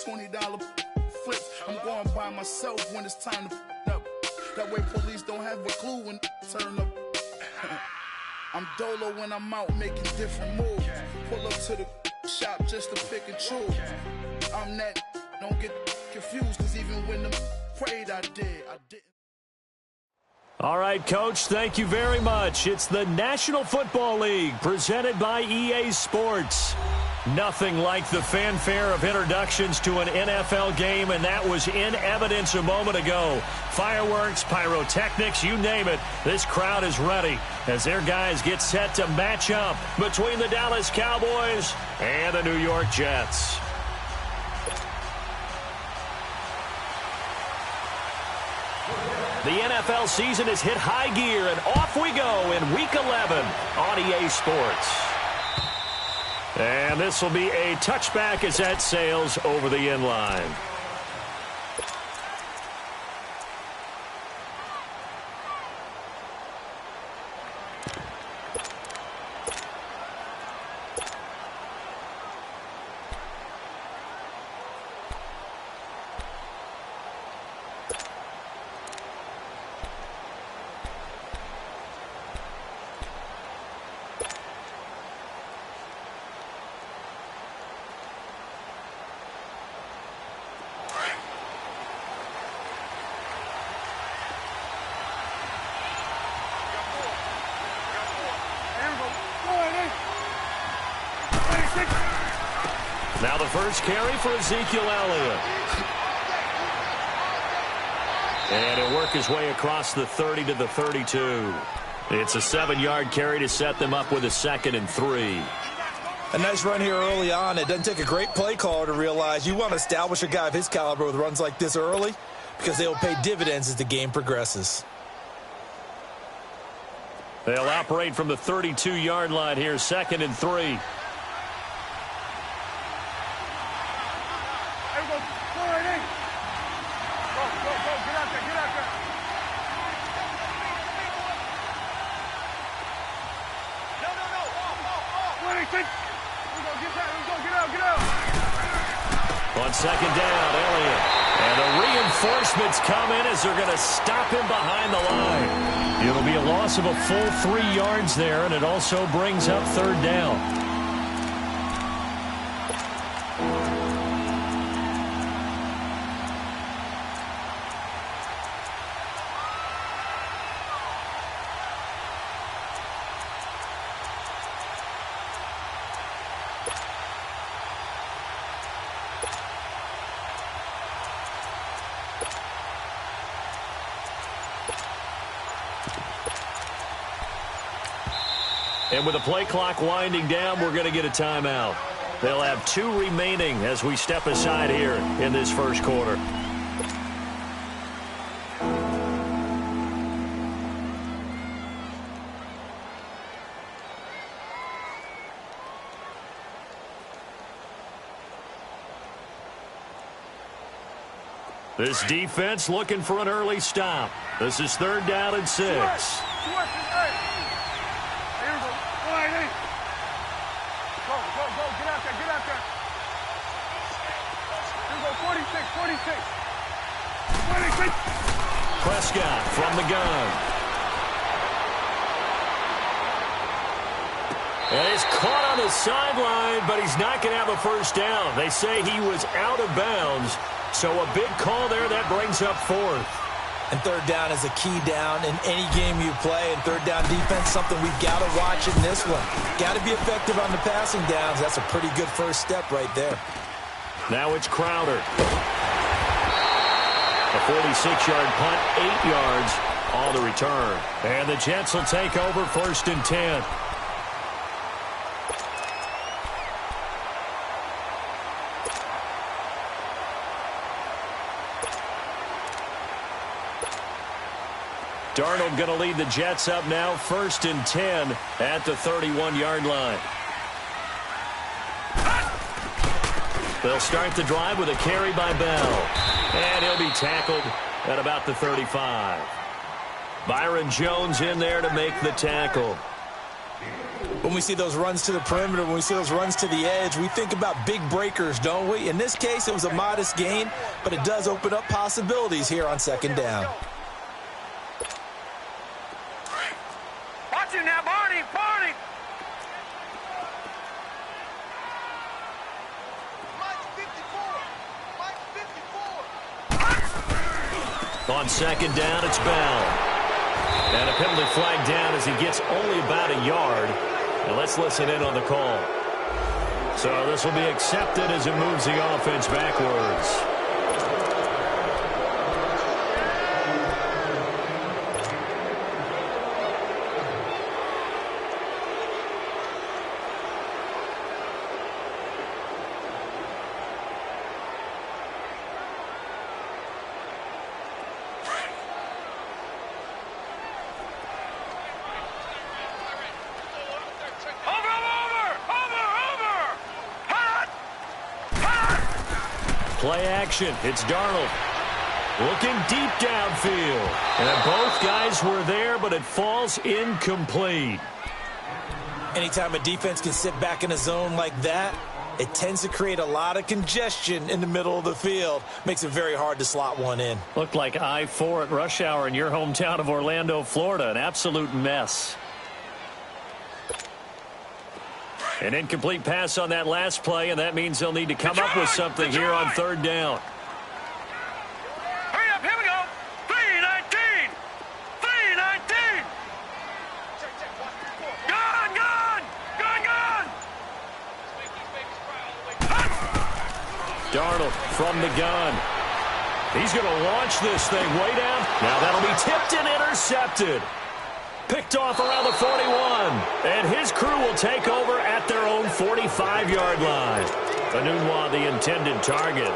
$20 flips. I'm going by myself when it's time to up. That way police don't have a clue when turn up. I'm dolo when I'm out making different moves. Pull up to the shop just to pick and choose. I'm that, don't get confused, cause even when the prayed I didn't. All right, Coach, thank you very much. It's the National Football League presented by EA Sports. Nothing like the fanfare of introductions to an NFL game, and that was in evidence a moment ago. Fireworks, pyrotechnics, you name it. This crowd is ready as their guys get set to match up between the Dallas Cowboys and the New York Jets. The NFL season has hit high gear, and off we go in Week 11 on EA Sports. And this will be a touchback as that sails over the end line. Now the first carry for Ezekiel Elliott. And he'll work his way across the 30 to the 32. It's a 7-yard carry to set them up with a 2nd and 3. A nice run here early on. It doesn't take a great play caller to realize you want to establish a guy of his caliber with runs like this early because they will pay dividends as the game progresses. They'll operate from the 32-yard line here, 2nd and 3. On 2nd down, Elliott. And the reinforcements come in as they're going to stop him behind the line. It'll be a loss of a full 3 yards there, and it also brings up 3rd down. And with the play clock winding down, we're going to get a timeout. They'll have 2 remaining as we step aside here in this first quarter. This defense looking for an early stop. This is 3rd down and 6. Prescott from the gun. And he's caught on the sideline, but he's not going to have a first down. They say he was out of bounds, so a big call there. That brings up 4th. And 3rd down is a key down in any game you play. And 3rd down defense, something we've got to watch in this one. Got to be effective on the passing downs. That's a pretty good first step right there. Now it's Crowder. A 46-yard punt, 8 yards on the return. And the Jets will take over 1st and 10. Darnold going to lead the Jets up now, 1st and 10 at the 31-yard line. They'll start the drive with a carry by Bell. And he'll be tackled at about the 35. Byron Jones in there to make the tackle. When we see those runs to the perimeter, when we see those runs to the edge, we think about big breakers, don't we? In this case, it was a modest gain, but it does open up possibilities here on second down. Watch you now, Barney! Barney! On second down, it's Bell. And a penalty flag down as he gets only about a yard. Now let's listen in on the call. So this will be accepted as it moves the offense backwards. Play action. It's Darnold. Looking deep downfield. And both guys were there, but it falls incomplete. Anytime a defense can sit back in a zone like that, it tends to create a lot of congestion in the middle of the field. Makes it very hard to slot one in. Looked like I-4 at rush hour in your hometown of Orlando, Florida. An absolute mess. An incomplete pass on that last play, and that means they'll need to come up with something here on third down. Hurry up, here we go. 3-19. 3-19. Gone, gone. Gone, gone. Darnold from the gun. He's going to launch this thing way down. Now that'll be tipped and intercepted. Picked off around the 41. And his crew will take over at their own 45-yard line. Anunwa, the intended target.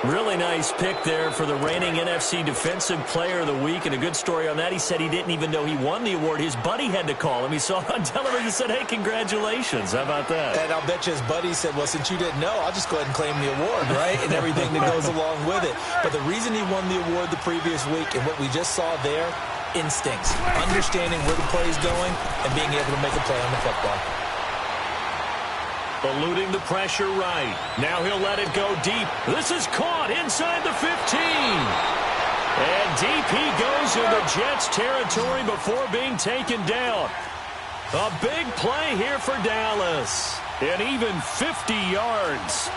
Really nice pick there for the reigning NFC Defensive Player of the Week. And a good story on that. He said he didn't even know he won the award. His buddy had to call him. He saw it on television and said, hey, congratulations. How about that? And I'll bet you his buddy said, well, since you didn't know, I'll just go ahead and claim the award, right? And everything that goes along with it. But the reason he won the award the previous week and what we just saw there, instincts, understanding where the play is going and being able to make a play on the football. Eluding the pressure right. Now he'll let it go deep. This is caught inside the 15. And deep he goes in the Jets' territory before being taken down. A big play here for Dallas. And even 50 yards.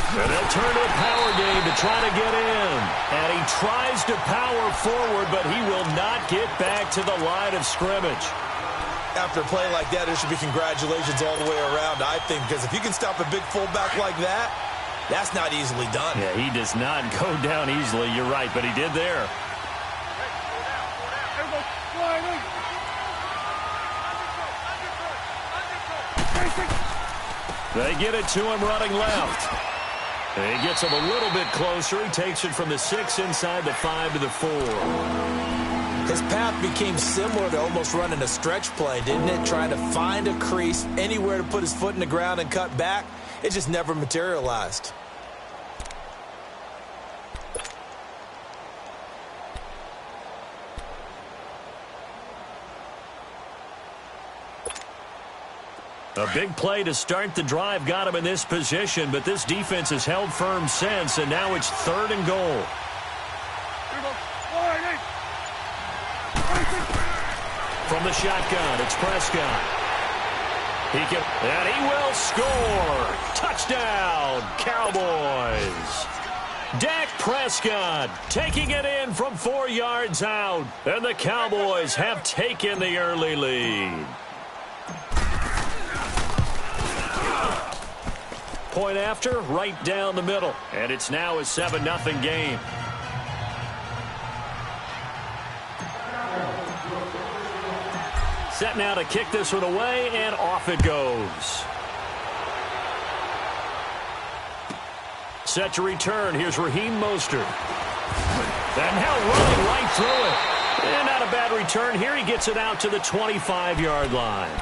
And they'll turn to a power game to try to get in. And he tries to power forward, but he will not get back to the line of scrimmage. After a play like that, there should be congratulations all the way around, I think, because if you can stop a big fullback like that, that's not easily done. Yeah, he does not go down easily. You're right, but he did there. They get it to him running left. He gets him a little bit closer. He takes it from the 6 inside the 5 to the 4. His path became similar to almost running a stretch play, didn't it? Trying to find a crease, anywhere to put his foot in the ground and cut back. It just never materialized. A big play to start the drive got him in this position, but this defense has held firm since, and now it's 3rd and goal. From the shotgun, it's Prescott. And he will score. Touchdown, Cowboys. Dak Prescott taking it in from 4 yards out, and the Cowboys have taken the early lead. Point after, right down the middle. And it's now a 7-0 game. Set now to kick this one away, and off it goes. Set to return. Here's Raheem Mostert. And now running right through it. And not a bad return here. He gets it out to the 25-yard line.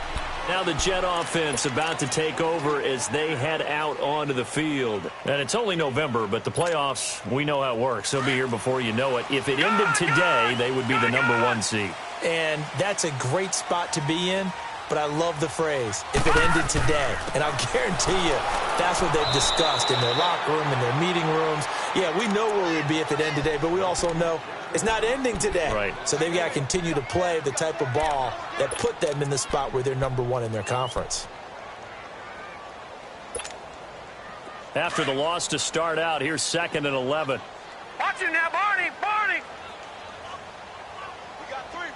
Now the Jet offense about to take over as they head out onto the field. And it's only November, but the playoffs, we know how it works. They'll be here before you know it. If it ended today, they would be the #1 seed. And that's a great spot to be in, but I love the phrase, if it ended today. And I'll guarantee you, that's what they've discussed in their locker room, in their meeting rooms. Yeah, we know where we'd be if it ended today, but we also know it's not ending today. Right. So they've got to continue to play the type of ball that put them in the spot where they're #1 in their conference. After the loss to start out, here's 2nd and 11. Watch it now, Barney. Barney. We got three.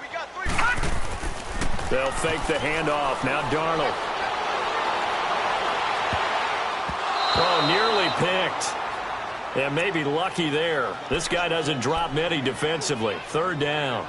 They'll fake the handoff. Now Darnold. Oh, nearly picked. And maybe lucky there. This guy doesn't drop many defensively. 3rd down.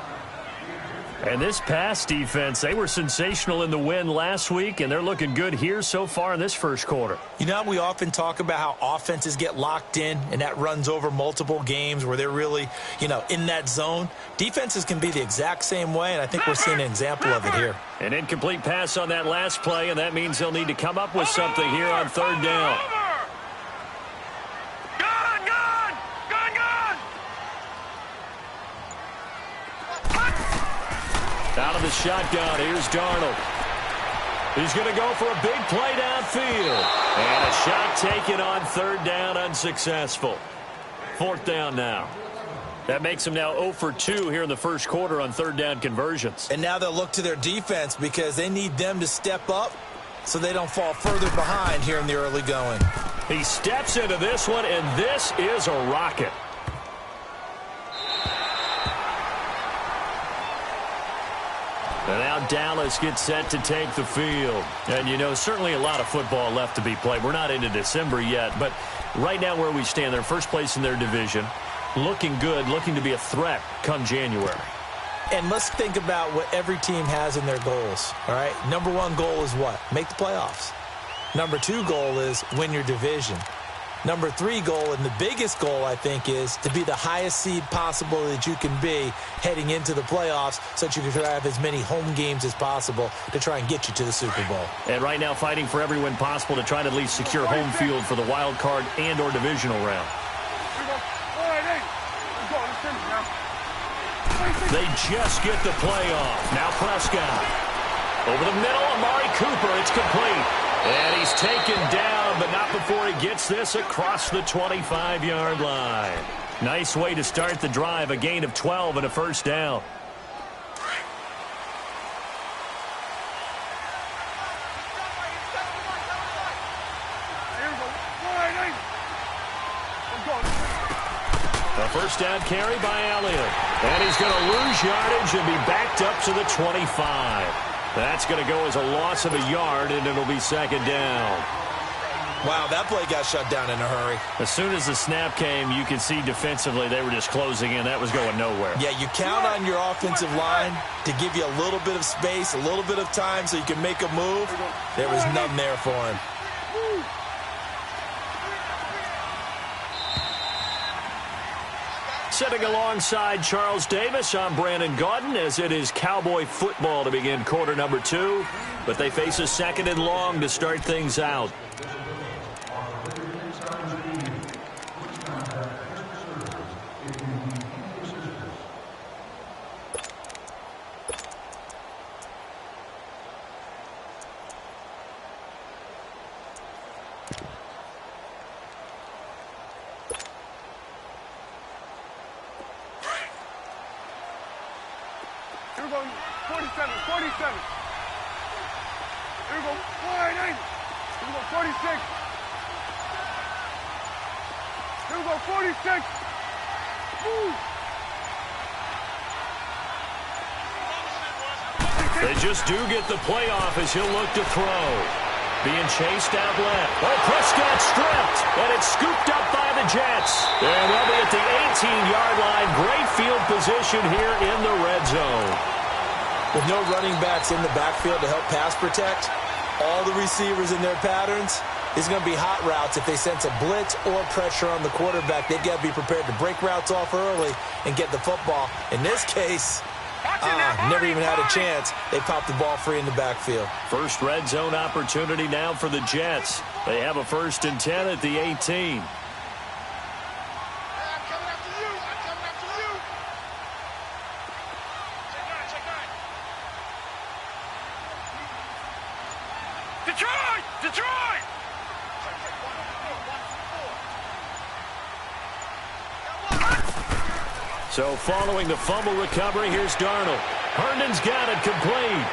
And this pass defense, they were sensational in the win last week, and they're looking good here so far in this first quarter. You know, we often talk about how offenses get locked in, and that runs over multiple games where they're really, in that zone. Defenses can be the exact same way, and I think we're seeing an example of it here. An incomplete pass on that last play, and that means they'll need to come up with something here on 3rd down. Out of the shotgun, here's Darnold. He's going to go for a big play downfield. And a shot taken on 3rd down, unsuccessful. 4th down now. That makes them now 0 for 2 here in the first quarter on 3rd down conversions. And now they'll look to their defense because they need them to step up so they don't fall further behind here in the early going. He steps into this one, and this is a rocket. And now Dallas gets set to take the field. And, certainly a lot of football left to be played. We're not into December yet, but right now where we stand, they're first place in their division. Looking good, looking to be a threat come January. And let's think about what every team has in their goals, all right? #1 goal is what? Make the playoffs. #2 goal is win your division. #3 goal, and the biggest goal, I think, is to be the highest seed possible that you can be heading into the playoffs so that you can have as many home games as possible to try and get you to the Super Bowl. And right now fighting for every win possible to try to at least secure home field for the wild card and or divisional round. They just get the play off. Now Prescott. Over the middle, Amari Cooper. It's complete. And he's taken down, but not before he gets this across the 25-yard line. Nice way to start the drive, a gain of 12 and a 1st down. A 1st down carry by Elliott. And he's going to lose yardage and be backed up to the 25. That's going to go as a loss of a yard, and it'll be 2nd down. Wow, that play got shut down in a hurry. As soon as the snap came, you could see defensively they were just closing in. That was going nowhere. Yeah, you count on your offensive line to give you a little bit of space, a little bit of time so you can make a move. There was none there for him. Sitting alongside Charles Davis, I'm Brandon Gaudin, as it is Cowboy football to begin quarter #2. But they face a 2nd and long to start things out. Here we go, 47. Here we go, 49. Here we go, 46. Here we go, 46. Woo. They just do get the playoff as he'll look to throw. Being chased out left. Oh, Prescott stripped, and it's scooped up by the Jets. And they'll be at the 18-yard line. Great field position here in the red zone. With no running backs in the backfield to help pass protect, all the receivers in their patterns, is going to be hot routes. If they sense a blitz or pressure on the quarterback, they've got to be prepared to break routes off early and get the football. In this case, Never even had a chance. They popped the ball free in the backfield. First red zone opportunity now for the Jets. They have a 1st and 10 at the 18. Detroit! So following the fumble recovery, here's Darnold. Herndon's got it complete.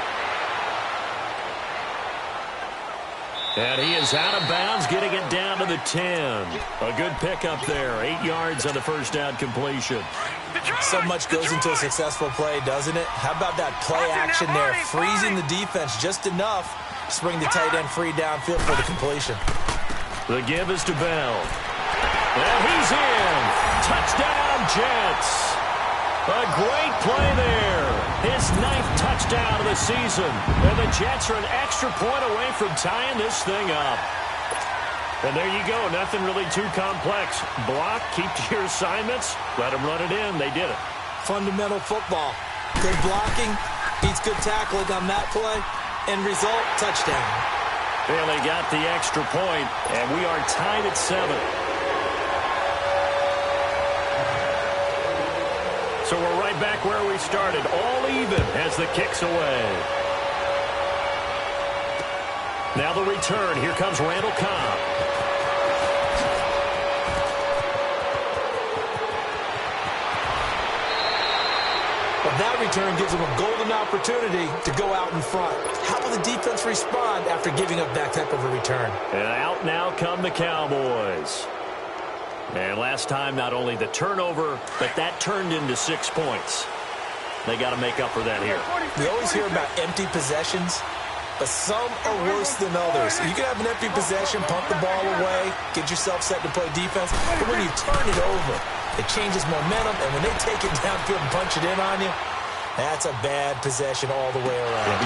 And he is out of bounds, getting it down to the 10. A good pickup there. 8 yards on the first down completion. So much goes into a successful play, doesn't it? How about that play action there? Freezing the defense just enough to bring the tight end free downfield for the completion. The give is to Bell. And he's in. Touchdown, Jets. A great play there. His 9th touchdown of the season. And the Jets are an extra point away from tying this thing up. And there you go. Nothing really too complex. Block, keep to your assignments, let them run it in. They did it. Fundamental football. Good blocking, beats good tackling on that play. End result, touchdown. Well, they got the extra point, and we are tied at 7. So we're right back where we started, all even as the kick's away. Now the return. Here comes Randall Cobb. But that return gives them a golden opportunity to go out in front. How will the defense respond after giving up that type of a return? And out now come the Cowboys. And last time, not only the turnover, but that turned into 6 points. They got to make up for that here. We always hear about empty possessions, but some are worse than others. You can have an empty possession, pump the ball away, get yourself set to play defense, but when you turn it over, it changes momentum, and when they take it downfield and punch it in on you, that's a bad possession all the way around.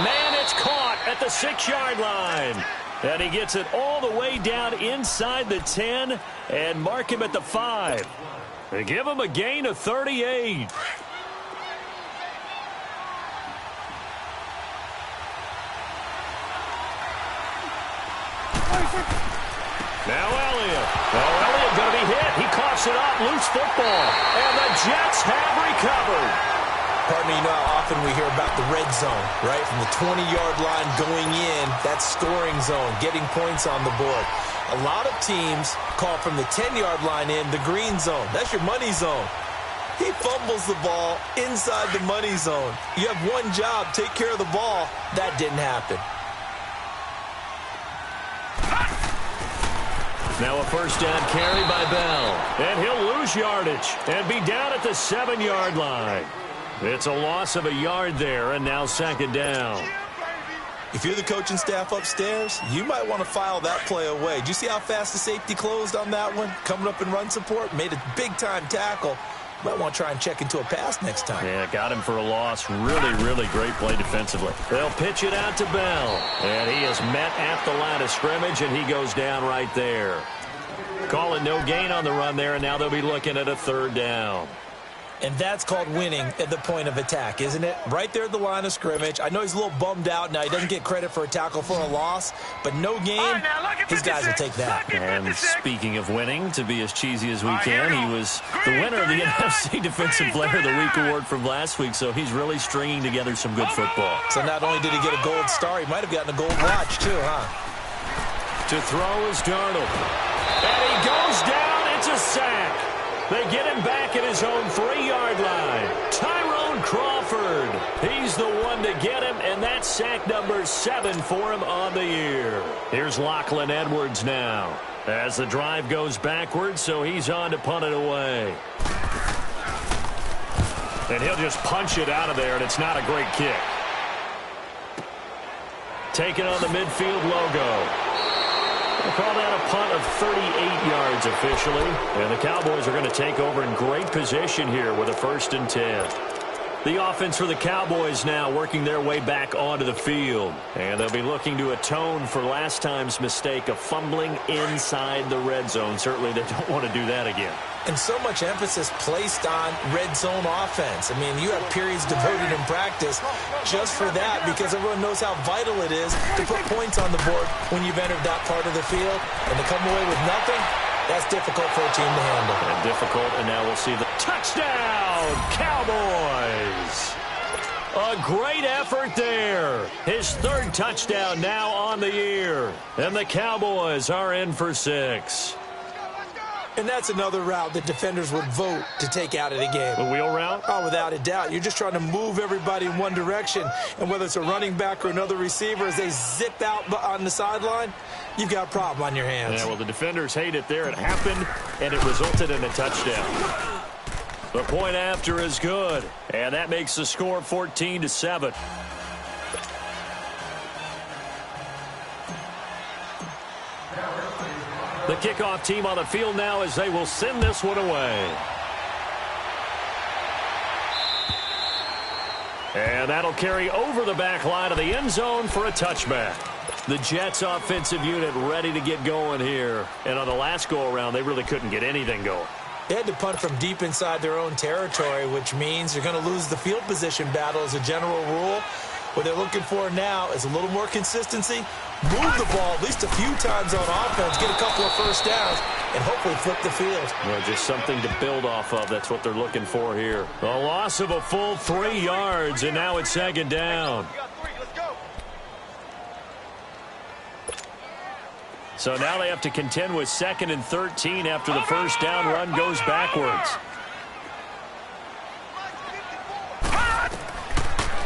Man, it's caught at the 6-yard line. And he gets it all the way down inside the 10 and mark him at the 5. They give him a gain of 38. Now Elliott. Well, Elliott going to be hit. He coughs it up. Loose football. And the Jets have recovered. Partner, you know how often we hear about the red zone, right? From the 20-yard line going in, that's scoring zone, getting points on the board. A lot of teams call from the 10-yard line in the green zone. That's your money zone. He fumbles the ball inside the money zone. You have one job, take care of the ball. That didn't happen. Now a first down carry by Bell. And he'll lose yardage and be down at the 7-yard line. It's a loss of a yard there, and now 2nd down. If you're the coaching staff upstairs, you might want to file that play away. Did you see how fast the safety closed on that one? Coming up in run support, made a big-time tackle. Might want to try and check into a pass next time. Yeah, got him for a loss. Really, really great play defensively. They'll pitch it out to Bell. And he is met at the line of scrimmage, and he goes down right there. Call it no gain on the run there, and now they'll be looking at a 3rd down. And that's called winning at the point of attack, isn't it? Right there at the line of scrimmage. I know he's a little bummed out now. He doesn't get credit for a tackle for a loss, but no game, his guys will take that. And speaking of winning, to be as cheesy as we can, he was the winner of the NFC Defensive Player of the Week award from last week, so he's really stringing together some good football. So not only did he get a gold star, he might have gotten a gold watch too, huh? To throw is Darnold. And he goes down. It's a sack. They get him back at his own 3-yard line. Tyrone Crawford. He's the one to get him, and that's sack number 7 for him on the year. Here's Lachlan Edwards now as the drive goes backwards, so he's on to punt it away. And he'll just punch it out of there, and it's not a great kick. Taking on the midfield logo. We'll call that a punt of 38 yards officially. And the Cowboys are going to take over in great position here with a 1st and 10. The offense for the Cowboys now working their way back onto the field. And they'll be looking to atone for last time's mistake of fumbling inside the red zone. Certainly they don't want to do that again. And so much emphasis placed on red zone offense. I mean, you have periods devoted in practice just for that because everyone knows how vital it is to put points on the board when you've entered that part of the field. And to come away with nothing, that's difficult for a team to handle. And difficult, and now we'll see the touchdown, Cowboys. A great effort there. His third touchdown now on the year. And the Cowboys are in for 6. And that's another route that defenders would vote to take out of the game. The wheel route? Oh, without a doubt. You're just trying to move everybody in one direction. And whether it's a running back or another receiver, as they zip out on the sideline, you've got a problem on your hands. Yeah, well, the defenders hate it there. It happened, and it resulted in a touchdown. The point after is good, and that makes the score 14-7. The kickoff team on the field now as they will send this one away. And that'll carry over the back line of the end zone for a touchback. The Jets offensive unit ready to get going here. And on the last go-around, they really couldn't get anything going. They had to punt from deep inside their own territory, which means you're going to lose the field position battle as a general rule. What they're looking for now is a little more consistency, move the ball at least a few times on offense, get a couple of first downs, and hopefully flip the field. Well, just something to build off of. That's what they're looking for here. A loss of a full 3 yards, and now it's second down. So now they have to contend with 2nd and 13 after the first down run goes backwards.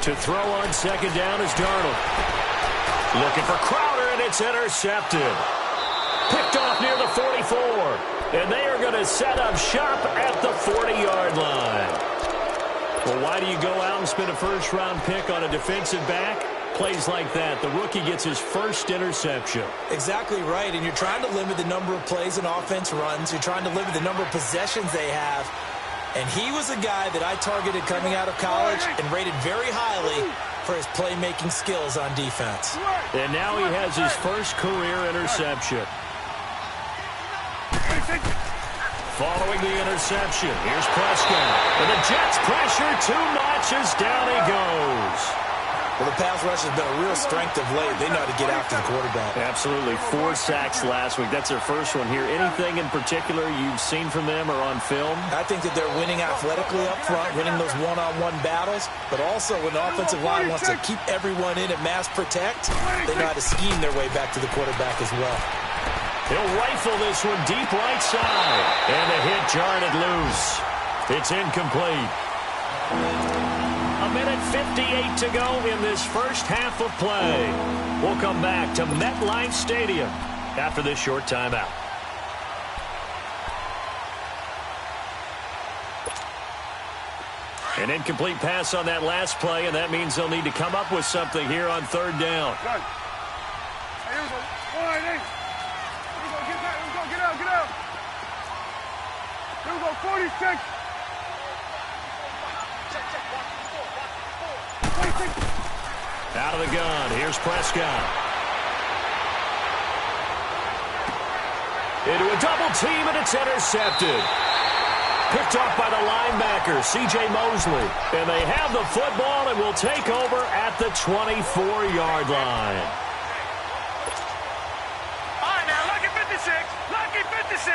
To throw on second down is Darnold. Looking for Crowder, and it's intercepted. Picked off near the 44. And they are going to set up shop at the 40-yard line. Well, why do you go out and spend a first-round pick on a defensive back? Plays like that. The rookie gets his first interception. Exactly right, and you're trying to limit the number of plays and offense runs. You're trying to limit the number of possessions they have. And he was a guy that I targeted coming out of college and rated very highly for his playmaking skills on defense. And now he has his first career interception. Following the interception, here's Prescott. And the Jets pressure too much as down he goes. Well, the pass rush has been a real strength of late. They know how to get after the quarterback. Absolutely. 4 sacks last week. That's their first one here. Anything in particular you've seen from them or on film? I think that they're winning athletically up front, winning those one-on-one battles, but also when the offensive line wants to keep everyone in and mass protect, they know how to scheme their way back to the quarterback as well. He'll rifle this one deep right side. And the hit jarred it loose. It's incomplete. A minute 58 to go in this first half of play. We'll come back to MetLife Stadium after this short timeout. An incomplete pass on that last play, and that means they'll need to come up with something here on third down. Hey, here we go. All right, hey. Here we go. Get that. Here we go. Get out. Get out. Here we go. 46. Out of the gun. Here's Prescott. Into a double team, and it's intercepted. Picked off by the linebacker, C.J. Mosley. And they have the football and will take over at the 24-yard line. All right, now, lucky 56. Lucky 56.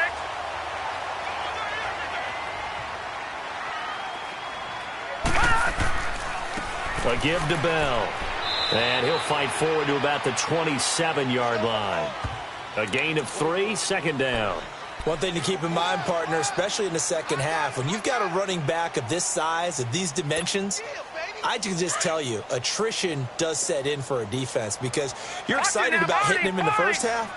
A give to Bell. And he'll fight forward to about the 27-yard line. A gain of 3, second down. One thing to keep in mind, partner, especially in the second half, when you've got a running back of this size, of these dimensions, I can just tell you, attrition does set in for a defense because you're excited about hitting him in the first half.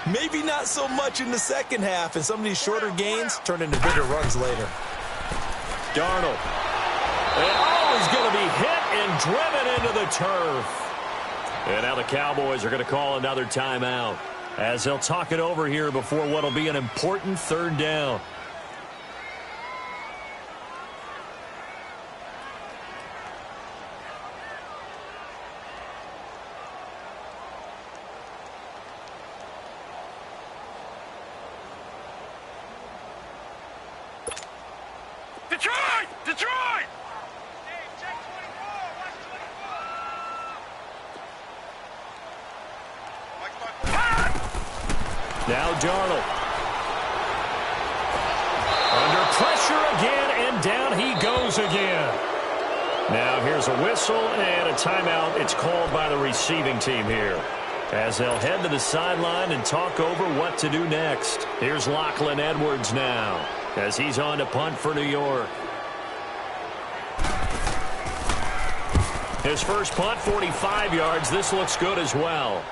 Maybe not so much in the second half, and some of these shorter gains turn into bigger runs later. Darnold. And he's going to be hit and driven into the turf. And now the Cowboys are going to call another timeout as they'll talk it over here before what will be an important third down. Detroit! Detroit! Now Darnold. Under pressure again, and down he goes again. Now here's a whistle and a timeout. It's called by the receiving team here, as they'll head to the sideline and talk over what to do next. Here's Lachlan Edwards now, as he's on to punt for New York. His first punt, 45 yards. This looks good as well.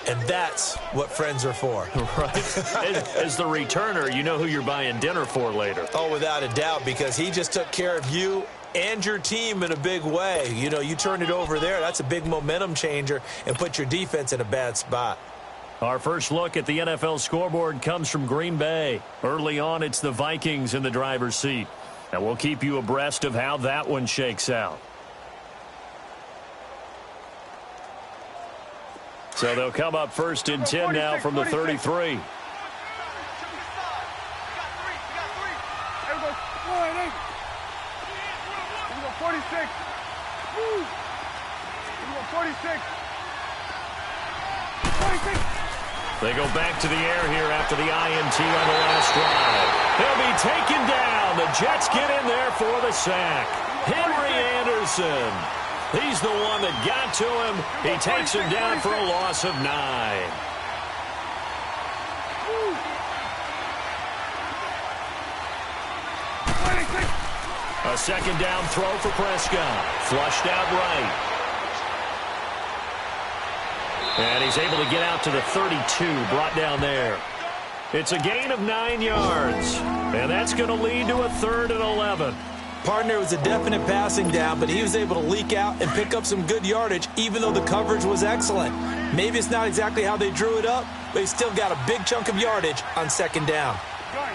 And that's what friends are for. Right. As the returner, you know who you're buying dinner for later. Oh, without a doubt, because he just took care of you and your team in a big way. You know, you turned it over there. That's a big momentum changer and put your defense in a bad spot. Our first look at the NFL scoreboard comes from Green Bay. Early on, it's the Vikings in the driver's seat. And we'll keep you abreast of how that one shakes out. So they'll come up first and 10 now from the 33. 46. Woo! 46. 46. They go back to the air here after the INT on the last drive. He'll be taken down. The Jets get in there for the sack. Henry Anderson. He's the one that got to him. He takes him down for a loss of 9. A second down throw for Prescott. Flushed out right. And he's able to get out to the 32, brought down there. It's a gain of 9 yards. And that's going to lead to a 3rd and 11. Partner, was a definite passing down, but he was able to leak out and pick up some good yardage, even though the coverage was excellent. Maybe it's not exactly how they drew it up, but he still got a big chunk of yardage on second down. Gun.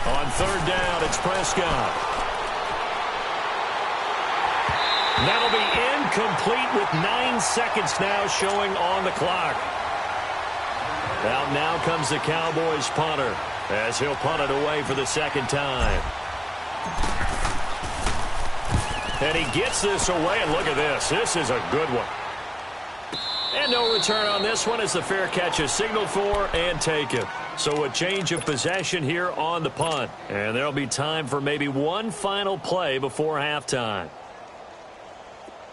On third down, it's Prescott. That'll be incomplete with 9 seconds now showing on the clock. Out now comes the Cowboys punter, as he'll punt it away for the second time. And he gets this away, and look at this. This is a good one. And no return on this one as the fair catch is signaled for and taken. So a change of possession here on the punt. And there'll be time for maybe one final play before halftime.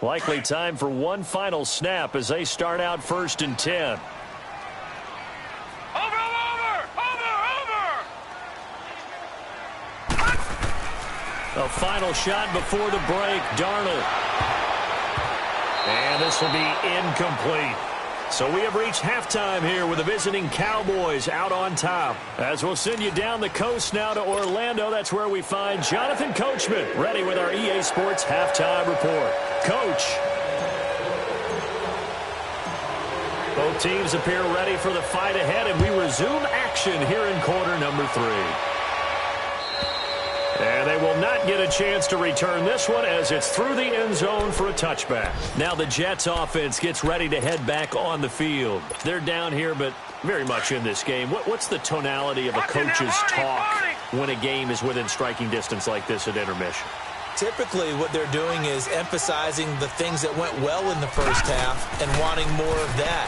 Likely time for one final snap as they start out 1st and 10. A final shot before the break, Darnold. And this will be incomplete. So we have reached halftime here with the visiting Cowboys out on top. As we'll send you down the coast now to Orlando, that's where we find Jonathan Coachman ready with our EA Sports Halftime Report. Coach. Both teams appear ready for the fight ahead, and we resume action here in quarter number 3. And they will not get a chance to return this one as it's through the end zone for a touchback. Now the Jets offense gets ready to head back on the field. They're down here, but very much in this game. What's the tonality of a coach's talk when a game is within striking distance like this at intermission? Typically, what they're doing is emphasizing the things that went well in the first half and wanting more of that.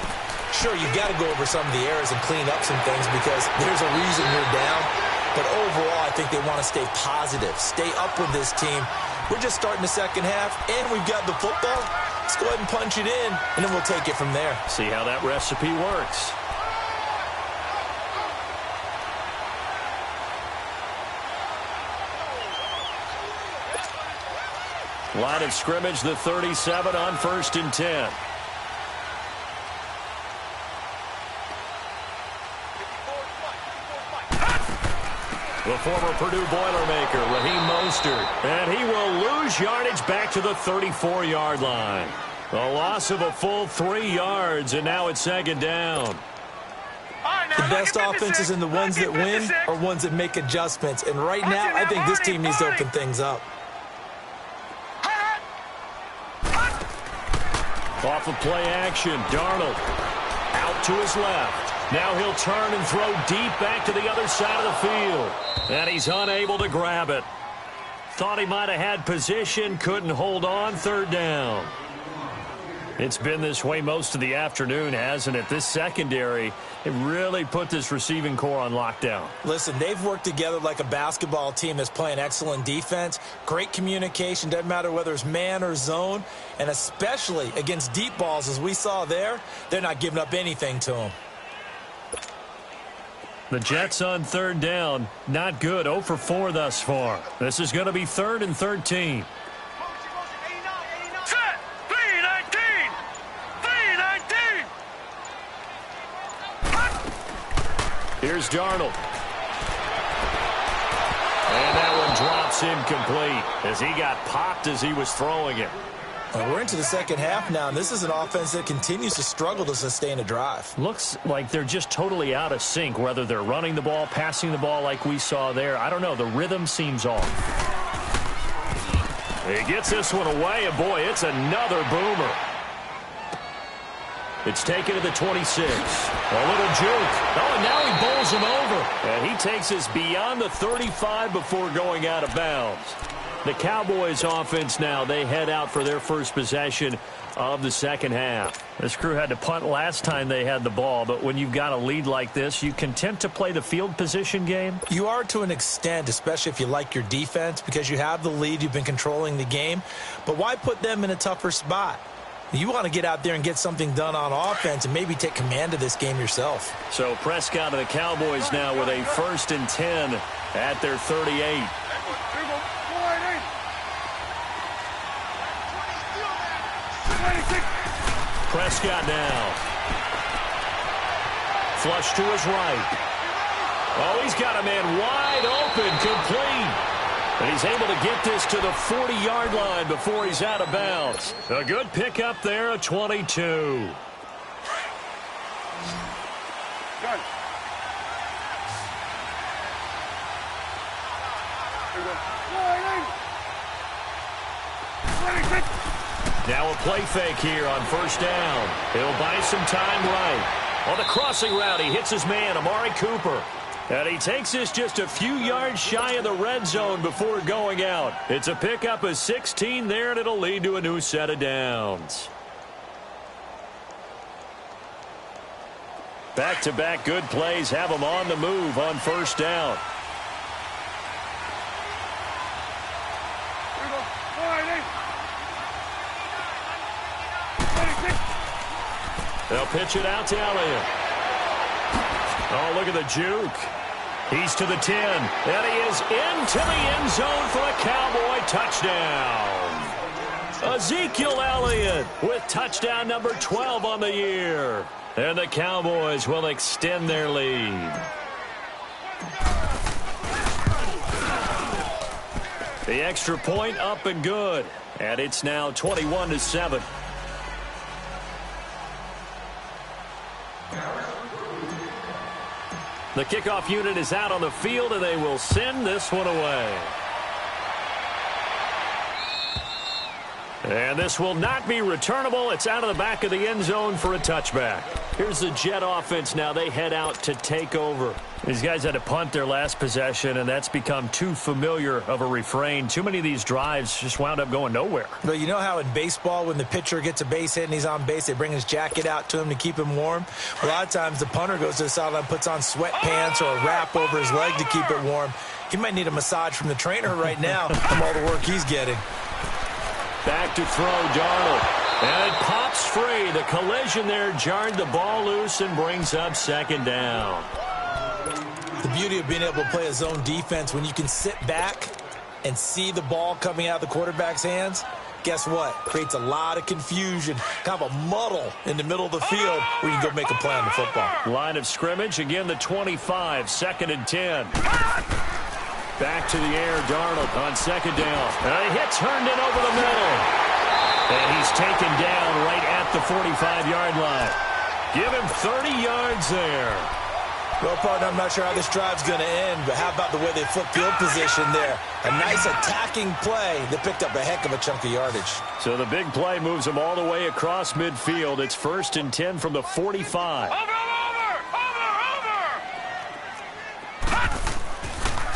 Sure, you've got to go over some of the errors and clean up some things because there's a reason you're down. But overall, I think they want to stay positive, stay up with this team. We're just starting the second half, and we've got the football. Let's go ahead and punch it in, and then we'll take it from there. See how that recipe works. Line of scrimmage, the 37 on 1st and 10. The former Purdue Boilermaker, Raheem Mostert. And he will lose yardage back to the 34-yard line. A loss of a full 3 yards, and now it's second down. The best offenses and the ones that win are ones that make adjustments. And right now, I think this team needs to open things up. Off of play action, Darnold out to his left. Now he'll turn and throw deep back to the other side of the field. And he's unable to grab it. Thought he might have had position, couldn't hold on, third down. It's been this way most of the afternoon, hasn't it? This secondary, it really put this receiving core on lockdown. Listen, they've worked together like a basketball team that's playing excellent defense. Great communication, doesn't matter whether it's man or zone. And especially against deep balls, as we saw there, they're not giving up anything to them. The Jets on third down, not good, 0 for 4 thus far. This is going to be 3rd and 13. Set. V19. V19. Here's Darnold. And that one drops incomplete as he got popped as he was throwing it. Well, we're into the second half now, and this is an offense that continues to struggle to sustain a drive. Looks like they're just totally out of sync, whether they're running the ball, passing the ball like we saw there. I don't know. The rhythm seems off. He gets this one away, and boy, it's another boomer. It's taken to the 26. A little juke. Oh, and now he bowls him over. And he takes us beyond the 35 before going out of bounds. The Cowboys offense now, they head out for their first possession of the second half. This crew had to punt last time they had the ball, but when you've got a lead like this, you content to play the field position game? You are to an extent, especially if you like your defense, because you have the lead, you've been controlling the game. But why put them in a tougher spot? You want to get out there and get something done on offense and maybe take command of this game yourself. So Prescott and the Cowboys now with a 1st and 10 at their 38. Prescott now. Flush to his right. Oh, he's got a man wide open, complete. And he's able to get this to the 40-yard line before he's out of bounds. A good pickup there, a 22. Gun. Now a play fake here on first down. He'll buy some time right. On the crossing route, he hits his man, Amari Cooper. And he takes this just a few yards shy of the red zone before going out. It's a pickup of 16 there, and it'll lead to a new set of downs. Back-to-back good plays have them on the move on first down. They'll pitch it out to Elliott. Oh, look at the juke. He's to the 10. And he is into the end zone for a Cowboy touchdown. Ezekiel Elliott with touchdown number 12 on the year. And the Cowboys will extend their lead. The extra point up and good. And it's now 21-7. The kickoff unit is out on the field, and they will send this one away. And this will not be returnable. It's out of the back of the end zone for a touchback. Here's the Jet offense now. They head out to take over. These guys had to punt their last possession, and that's become too familiar of a refrain. Too many of these drives just wound up going nowhere. But you know how in baseball, when the pitcher gets a base hit and he's on base, they bring his jacket out to him to keep him warm? A lot of times the punter goes to the sideline, puts on sweatpants or a wrap over his leg to keep it warm. He might need a massage from the trainer right now from all the work he's getting. Back to throw, Darnold. And it pops free. The collision there jarred the ball loose and brings up second down. The beauty of being able to play a zone defense, when you can sit back and see the ball coming out of the quarterback's hands, guess what? Creates a lot of confusion, kind of a muddle in the middle of the field where you can go make a play on the football. Line of scrimmage, again the 25, 2nd and 10. Back to the air, Darnold on second down. And he hits Herndon over the middle. And he's taken down right at the 45-yard line. Give him 30 yards there. Well, partner, I'm not sure how this drive's going to end, but how about the way they flip field position there? A nice attacking play that picked up a heck of a chunk of yardage. So the big play moves them all the way across midfield. It's 1st and 10 from the 45. Over!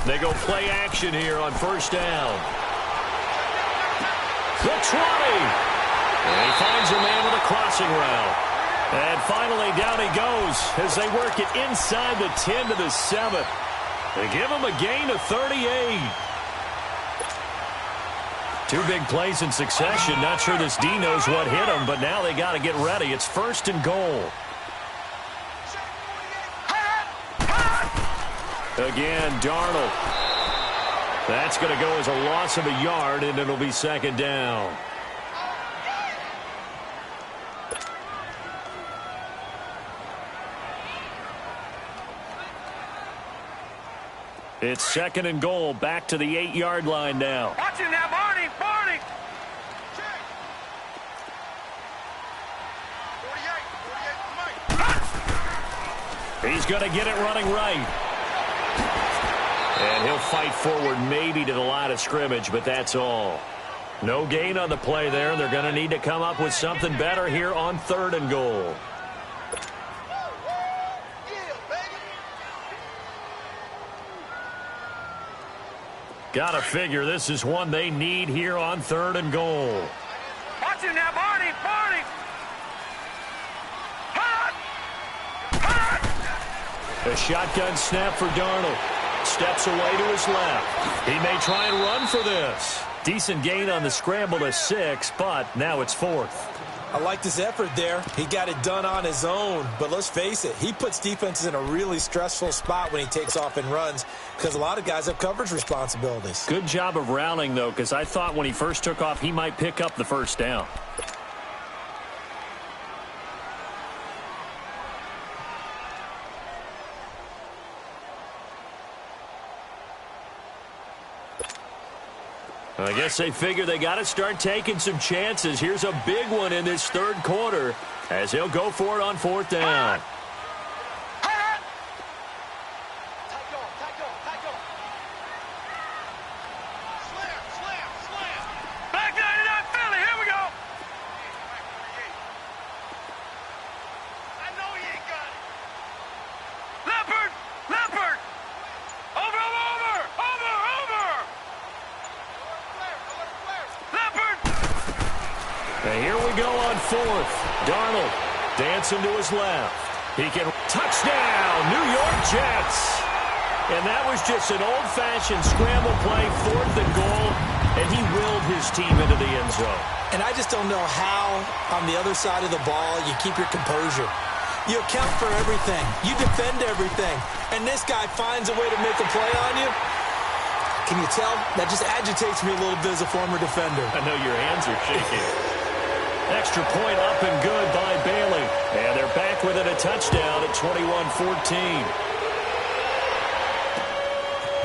They go play action here on 1st down. The 20. And he finds a man with a crossing route. And finally, down he goes as they work it inside the 10 to the 7. They give him a gain of 38. Two big plays in succession. Not sure this D knows what hit him, but now they got to get ready. It's 1st and goal. Again, Darnold. That's going to go as a loss of a yard, and it'll be 2nd down. It's 2nd and goal, back to the 8-yard line now. Watching that, Barney! He's going to get it running right. And he'll fight forward maybe to the line of scrimmage, but that's all. No gain on the play there. They're going to need to come up with something better here on 3rd and goal. Got to figure this is one they need here on 3rd and goal. Watching that, Barney! A shotgun snap for Darnold. Steps away to his left. He may try and run for this. Decent gain on the scramble to 6, but now it's 4th. I like this effort there. He got it done on his own, but let's face it, he puts defenses in a really stressful spot when he takes off and runs because a lot of guys have coverage responsibilities. Good job of rounding, though, because I thought when he first took off, he might pick up the 1st down. I guess they figure they got to start taking some chances. Here's a big one in this 3rd quarter as he'll go for it on 4th down. Back 99 Philly, here we go! I know he ain't got it. Leopard! Over! And here we go on 4th. Darnold dancing to his left. He can touchdown, New York Jets. And that was just an old-fashioned scramble play, 4th and goal, and he willed his team into the end zone. And I just don't know how, on the other side of the ball, you keep your composure. You account for everything. You defend everything. And this guy finds a way to make a play on you. Can you tell? That just agitates me a little bit as a former defender. I know your hands are shaking. Extra point up and good by Bailey. And they're back within a touchdown at 21-14.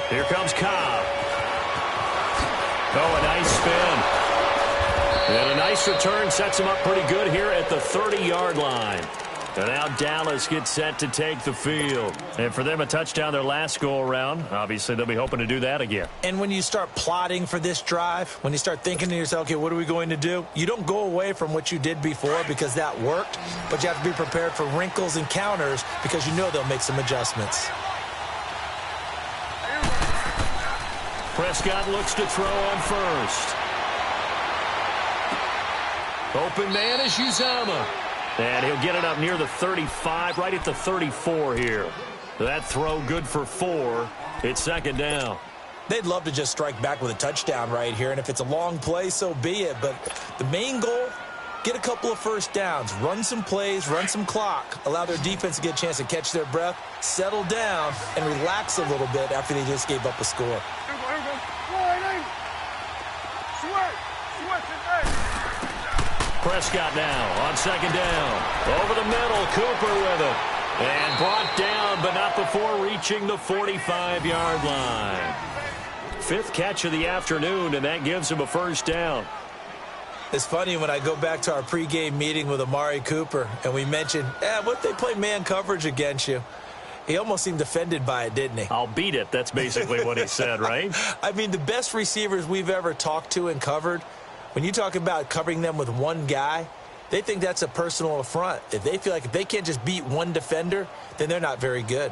Here comes Cobb. Oh, a nice spin. And a nice return sets him up pretty good here at the 30-yard line. And now Dallas gets set to take the field. And for them, a touchdown their last go-around. Obviously, they'll be hoping to do that again. And when you start plotting for this drive, when you start thinking to yourself, okay, what are we going to do? You don't go away from what you did before because that worked, but you have to be prepared for wrinkles and counters because you know they'll make some adjustments. Prescott looks to throw on first. Open man is Uzama. And he'll get it up near the 35, right at the 34 here. That throw good for 4. It's 2nd down. They'd love to just strike back with a touchdown right here, and if it's a long play, so be it. But the main goal, get a couple of first downs, run some plays, run some clock, allow their defense to get a chance to catch their breath, settle down, and relax a little bit after they just gave up a score. Prescott now on 2nd down. Over the middle, Cooper with it. And brought down, but not before reaching the 45-yard line. 5th catch of the afternoon, and that gives him a first down. It's funny when I go back to our pregame meeting with Amari Cooper, and we mentioned, what if they play man coverage against you? He almost seemed offended by it, didn't he? I'll beat it. That's basically what he said, right? I mean, the best receivers we've ever talked to and covered, when you talk about covering them with one guy, they think that's a personal affront. If they feel like if they can't just beat one defender, then they're not very good.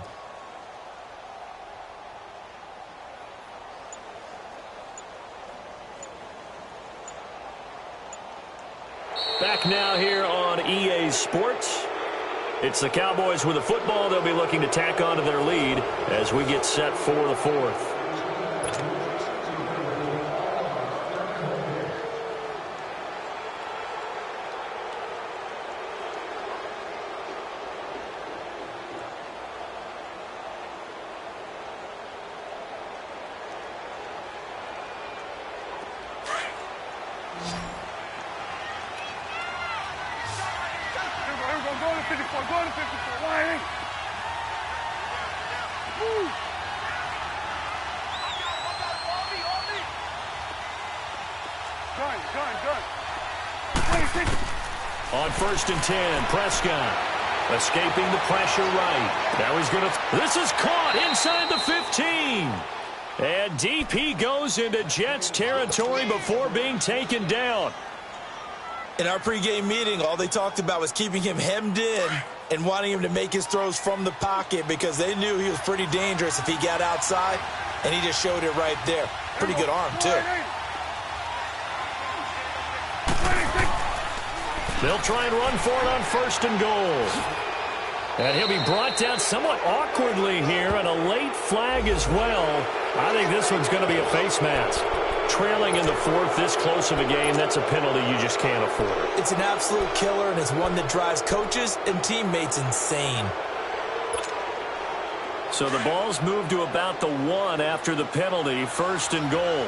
Back now here on EA Sports. It's the Cowboys with the football. They'll be looking to tack onto their lead as we get set for the fourth. On 1st and 10, Prescott escaping the pressure right. Now he's going to... This is caught inside the 15. And deep he goes into Jets territory before being taken down. In our pregame meeting, all they talked about was keeping him hemmed in and wanting him to make his throws from the pocket because they knew he was pretty dangerous if he got outside, and he just showed it right there. Pretty good arm, too. They'll try and run for it on 1st and goal. And he'll be brought down somewhat awkwardly here, and a late flag as well. I think this one's going to be a face mask. Trailing in the fourth, this close of a game, that's a penalty you just can't afford. It's an absolute killer, and it's one that drives coaches and teammates insane. So the ball's moved to about the 1 after the penalty, 1st and goal.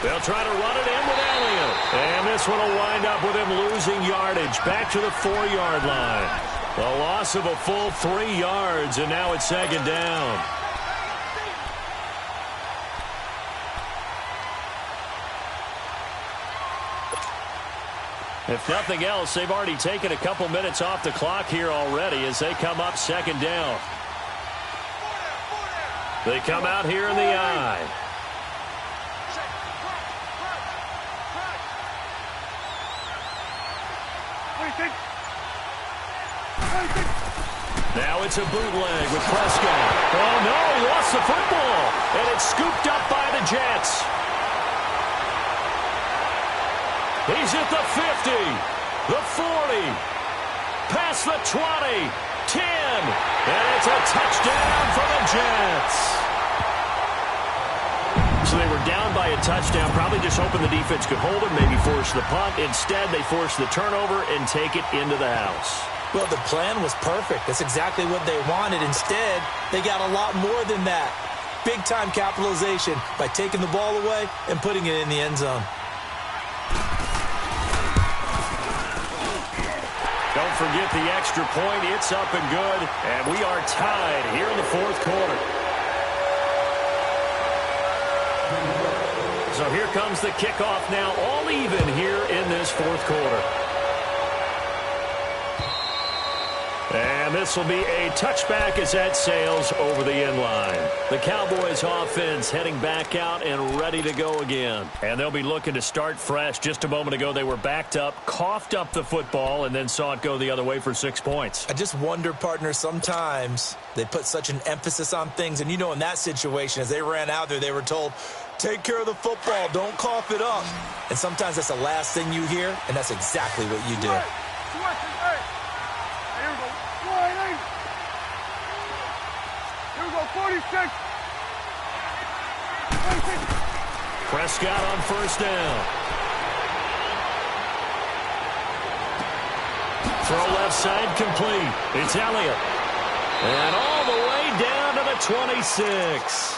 They'll try to run it in with Elliott. And this one will wind up with him losing yardage back to the 4-yard line. A loss of a full 3 yards, and now it's 2nd down. If nothing else, they've already taken a couple minutes off the clock here already as they come up 2nd down. They come out here in the I. Now it's a bootleg with Prescott. Oh, no, he lost the football. And it's scooped up by the Jets. He's at the 50, the 40, past the 20, 10. And it's a touchdown for the Jets. So they were down by a touchdown, probably just hoping the defense could hold them, maybe force the punt. Instead, they forced the turnover and take it into the house. Well, the plan was perfect. That's exactly what they wanted. Instead, they got a lot more than that. Big-time capitalization by taking the ball away and putting it in the end zone. Don't forget the extra point. It's up and good, and we are tied here in the 4th quarter. So here comes the kickoff now, all even here in this 4th quarter. And this will be a touchback as that sails over the end line. The Cowboys offense heading back out and ready to go again. And they'll be looking to start fresh. Just a moment ago, they were backed up, coughed up the football, and then saw it go the other way for 6 points. I just wonder, partner, sometimes they put such an emphasis on things. And, you know, in that situation, as they ran out there, they were told, take care of the football, don't cough it up. And sometimes that's the last thing you hear, and that's exactly what you do. Here we go, 46. Prescott on 1st down. Throw left side complete. It's Elliott. And all the way down to the 26.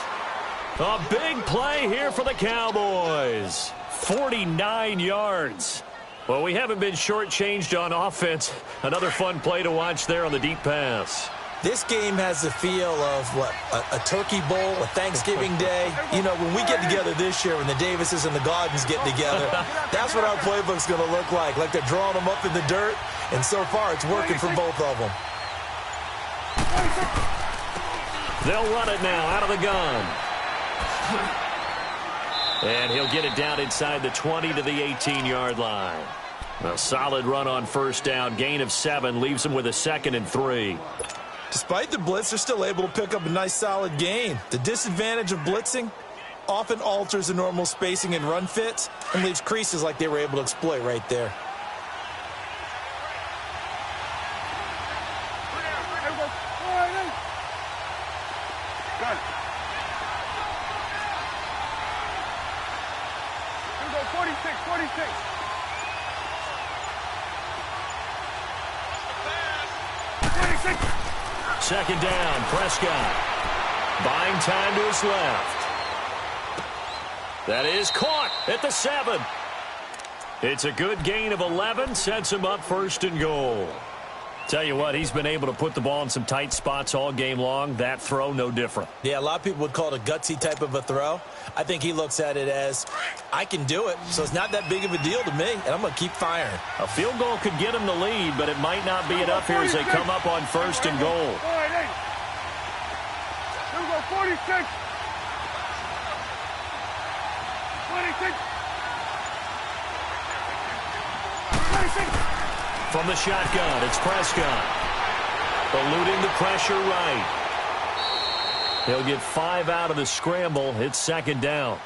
A big play here for the Cowboys. 49 yards. Well, we haven't been shortchanged on offense. Another fun play to watch there on the deep pass. This game has the feel of, what, a turkey bowl, a Thanksgiving day. You know, when we get together this year, when the Davises and the Gaudens get together, that's what our playbook's going to look like they're drawing them up in the dirt, and so far it's working for both of them. They'll run it now out of the gun. And he'll get it down inside the 20 to the 18-yard line. A solid run on first down. Gain of 7 leaves him with a 2nd and 3. Despite the blitz, they're still able to pick up a nice, solid gain. The disadvantage of blitzing often alters the normal spacing and run fits and leaves creases like they were able to exploit right there. Got it. Here we go, 46, 46. Second down, Prescott. Buying time to his left. That is caught at the 7. It's a good gain of 11, sets him up 1st and goal. Tell you what, he's been able to put the ball in some tight spots all game long. That throw, no different. Yeah, a lot of people would call it a gutsy type of a throw. I think he looks at it as, I can do it, so it's not that big of a deal to me, and I'm going to keep firing. A field goal could get him the lead, but it might not be enough here as they come up on 1st and goal. Here we go, 46. 26. 26. From the shotgun, it's Prescott. Eluding the pressure right. He'll get 5 out of the scramble. It's 2nd down.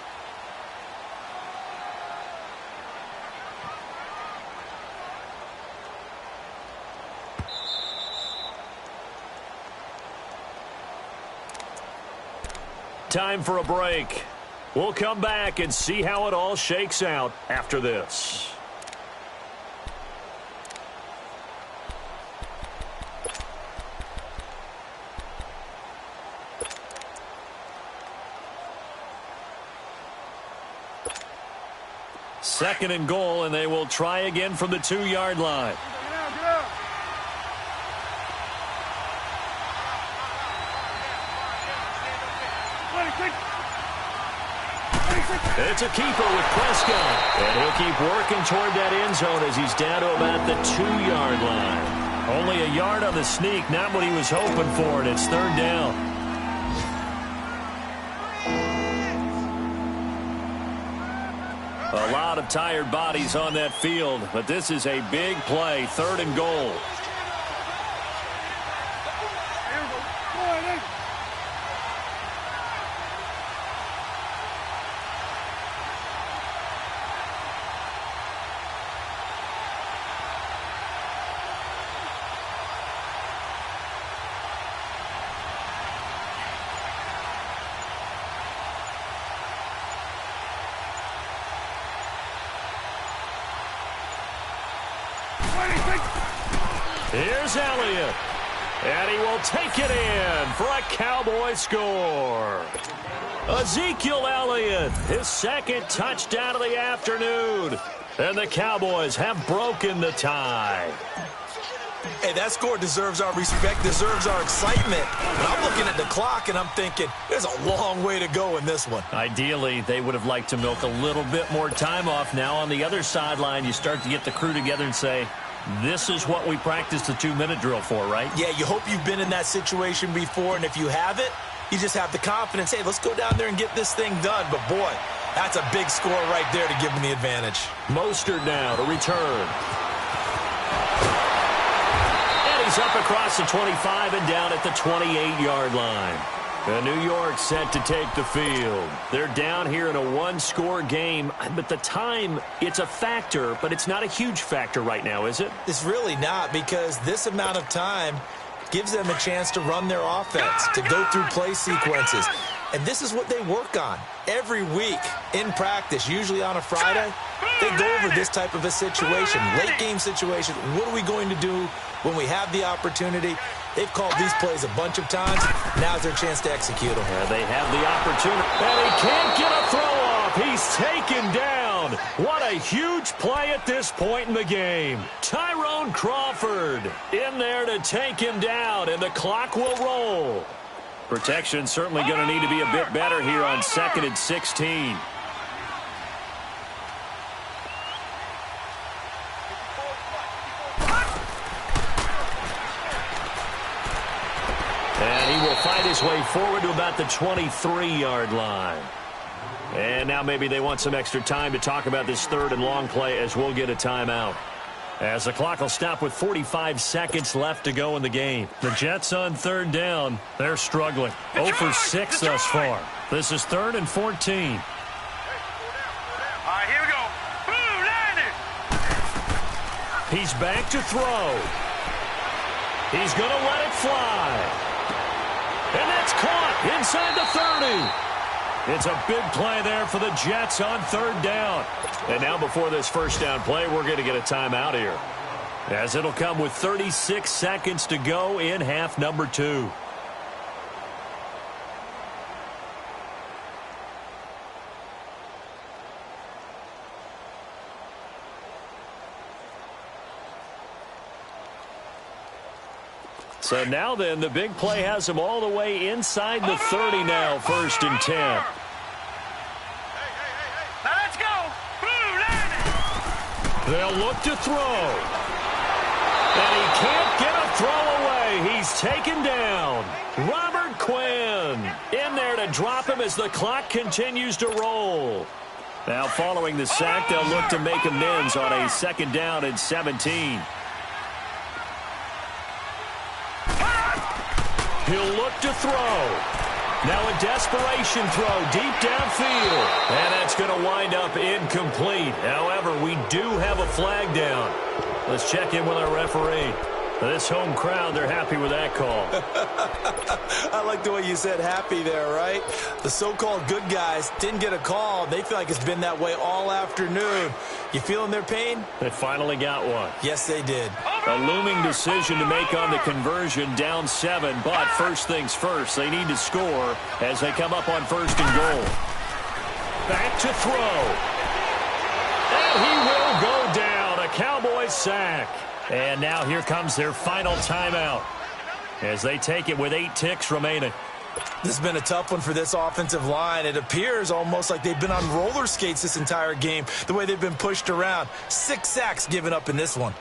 Time for a break. We'll come back and see how it all shakes out after this. Second and goal, and they will try again from the 2-yard line. Get out. It's a keeper with Prescott, and he'll keep working toward that end zone as he's down to about the 2-yard line. Only a yard on the sneak, not what he was hoping for, and it's 3rd down. A lot of tired bodies on that field, but this is a big play, 3rd and goal. Here's Elliott, and he will take it in for a Cowboy score. Ezekiel Elliott, his 2nd touchdown of the afternoon, and the Cowboys have broken the tie. Hey, that score deserves our respect, deserves our excitement. And I'm looking at the clock, and I'm thinking, there's a long way to go in this one. Ideally, they would have liked to milk a little bit more time off. Now on the other sideline, you start to get the crew together and say, this is what we practiced the 2-minute drill for, right? Yeah, you hope you've been in that situation before, and if you haven't, you just have the confidence, hey, let's go down there and get this thing done. But, boy, that's a big score right there to give them the advantage. Mostert now to return. And he's up across the 25 and down at the 28-yard line. And New York set to take the field. They're down here in a 1-score game, but the time, it's a factor, but it's not a huge factor right now, is it? It's really not, because this amount of time gives them a chance to run their offense, to go through play sequences. And this is what they work on every week in practice, usually on a Friday. They go over this type of a situation, late-game situation. What are we going to do when we have the opportunity? They've called these plays a bunch of times. Now's their chance to execute them. They have the opportunity, and he can't get a throw off. He's taken down. down. What a huge play at this point in the game. Tyrone Crawford in there to take him down, and the clock will roll. Protection certainly going to need to be a bit better here on 2nd and 16. And he will fight his way forward to about the 23-yard line. And now maybe they want some extra time to talk about this 3rd and long play as we'll get a timeout. As the clock will stop with 45 seconds left to go in the game. The Jets on 3rd down. They're struggling. 0 for 6 thus far. This is 3rd and 14. All right, here we go. Boom, landed. He's back to throw. He's going to let it fly. And that's caught inside the 30. It's a big play there for the Jets on 3rd down. And now before this first down play, we're going to get a timeout here, as it'll come with 36 seconds to go in half number 2. So now then, the big play has him all the way inside the 30 now, 1st and 10. Now let's go. Boom, landed. They'll look to throw. And he can't get a throw away. He's taken down. Robert Quinn in there to drop him as the clock continues to roll. Now following the sack, they'll look to make amends on a 2nd down and 17. He'll look to throw. Now a desperation throw deep downfield. And that's going to wind up incomplete. However, we do have a flag down. Let's check in with our referee. This home crowd, they're happy with that call. I like the way you said happy there, right? The so-called good guys didn't get a call. They feel like it's been that way all afternoon. You feeling their pain? They finally got one. Yes, they did. A looming decision to make on the conversion, down 7. But first things first, they need to score as they come up on 1st and goal. Back to throw. And he will go down. A Cowboys sack. And now here comes their final timeout as they take it with 8 ticks remaining. This has been a tough one for this offensive line. It appears almost like they've been on roller skates this entire game, the way they've been pushed around. 6 sacks given up in this one.